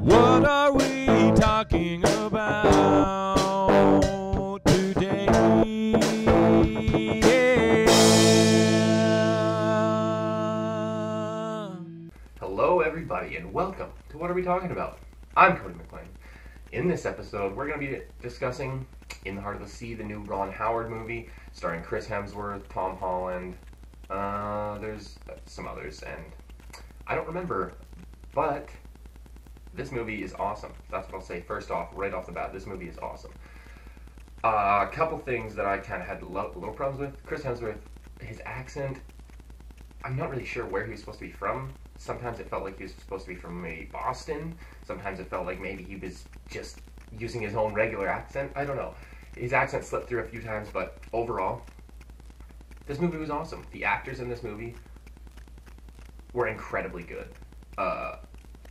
What are we talking about today? Hello everybody and welcome to What Are We Talking About? I'm Cody McLean. In this episode we're going to be discussing In the Heart of the Sea, the new Ron Howard movie starring Chris Hemsworth, Tom Holland, there's some others and I don't remember, but this movie is awesome. That's what I'll say first off, right off the bat. This movie is awesome. A couple things that I kind of had little problems with. Chris Hemsworth, his accent, I'm not really sure where he was supposed to be from. Sometimes it felt like he was supposed to be from maybe Boston. Sometimes it felt like maybe he was just using his own regular accent. I don't know. His accent slipped through a few times, but overall, this movie was awesome. The actors in this movie were incredibly good.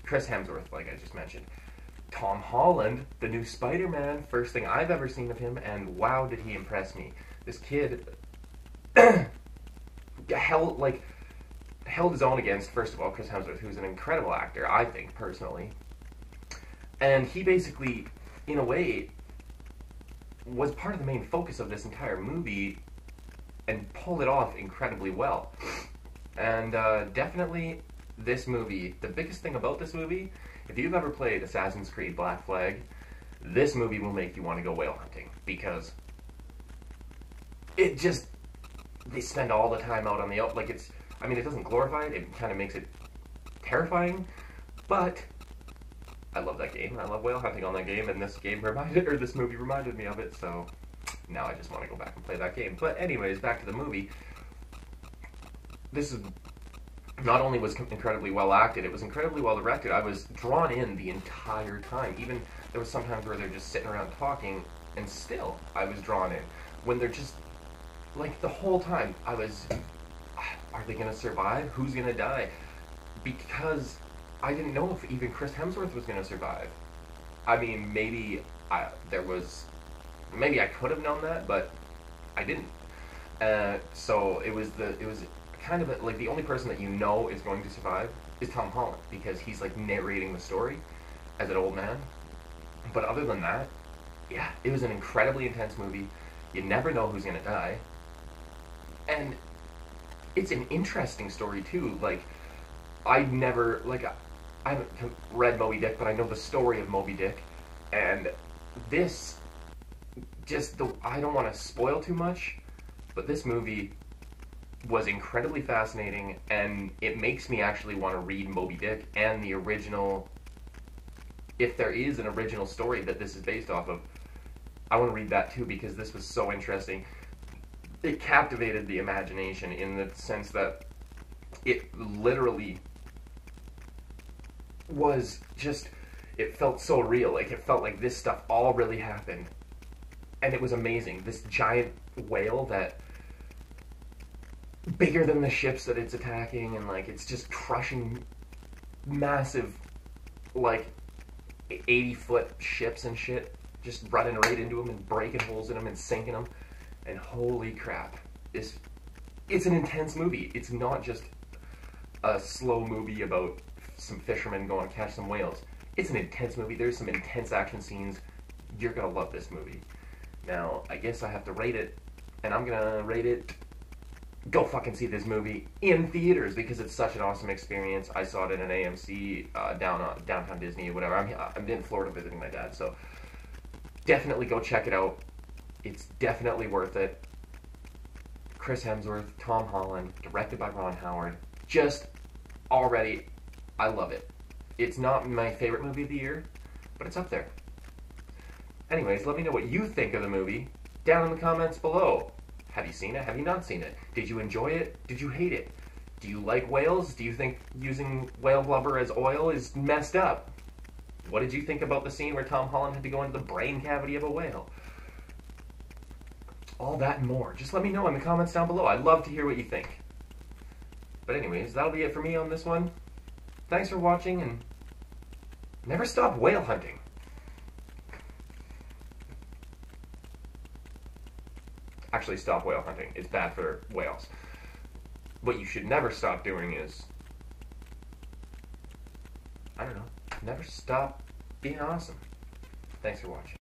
Chris Hemsworth, like I just mentioned. Tom Holland, the new Spider-Man, first thing I've ever seen of him, and wow, did he impress me. This kid held his own against, first of all, Chris Hemsworth, who's an incredible actor, I think, personally. And he basically, in a way, was part of the main focus of this entire movie and pulled it off incredibly well. And definitely, this movie, the biggest thing about this movie, if you've ever played Assassin's Creed Black Flag, this movie will make you want to go whale hunting, because it just, they spend all the time out on the, like it's, I mean, it doesn't glorify it, it kind of makes it terrifying, but I love that game. I love whale hunting on that game, and this movie reminded me of it, so now I just want to go back and play that game. But anyways, back to the movie. This is, not only was incredibly well acted, it was incredibly well directed. I was drawn in the entire time. Even, there was sometimes where they're just sitting around talking, and still, I was drawn in. When they're just, like, the whole time, I was, are they going to survive? Who's going to die? Because I didn't know if even Chris Hemsworth was going to survive. I mean, maybe I could have known that, but I didn't. So it was kind of like the only person that you know is going to survive is Tom Holland, because he's like narrating the story as an old man. But other than that, yeah, it was an incredibly intense movie. You never know who's going to die. And it's an interesting story too. Like, I haven't read Moby Dick, but I know the story of Moby Dick. And this, I don't want to spoil too much, but this movie was incredibly fascinating, and it makes me actually want to read Moby Dick and the original, if there is an original story that this is based off of. I want to read that too, because this was so interesting. It captivated the imagination in the sense that it literally was just, it felt so real. Like, it felt like this stuff all really happened. And it was amazing. This giant whale that, bigger than the ships that it's attacking, and like, it's just crushing massive, like, 80-foot ships and shit, just running right into them and breaking holes in them and sinking them. And holy crap, it's an intense movie. It's not just a slow movie about some fishermen going to catch some whales. It's an intense movie. There's some intense action scenes. You're gonna love this movie. Now, I guess I have to rate it, and I'm gonna rate it, go fucking see this movie in theaters, because it's such an awesome experience. I saw it in an AMC downtown Disney or whatever. I'm in Florida visiting my dad, so definitely go check it out. It's definitely worth it. Chris Hemsworth, Tom Holland, directed by Ron Howard. Just already, I love it. It's not my favorite movie of the year, but it's up there. Anyways, let me know what you think of the movie down in the comments below. Have you seen it? Have you not seen it? Did you enjoy it? Did you hate it? Do you like whales? Do you think using whale blubber as oil is messed up? What did you think about the scene where Tom Holland had to go into the brain cavity of a whale? All that and more. Just let me know in the comments down below. I'd love to hear what you think. But anyways, that'll be it for me on this one. Thanks for watching, and never stop whale hunting. Actually, stop whale hunting. It's bad for whales. What you should never stop doing is, I don't know, never stop being awesome. Thanks for watching.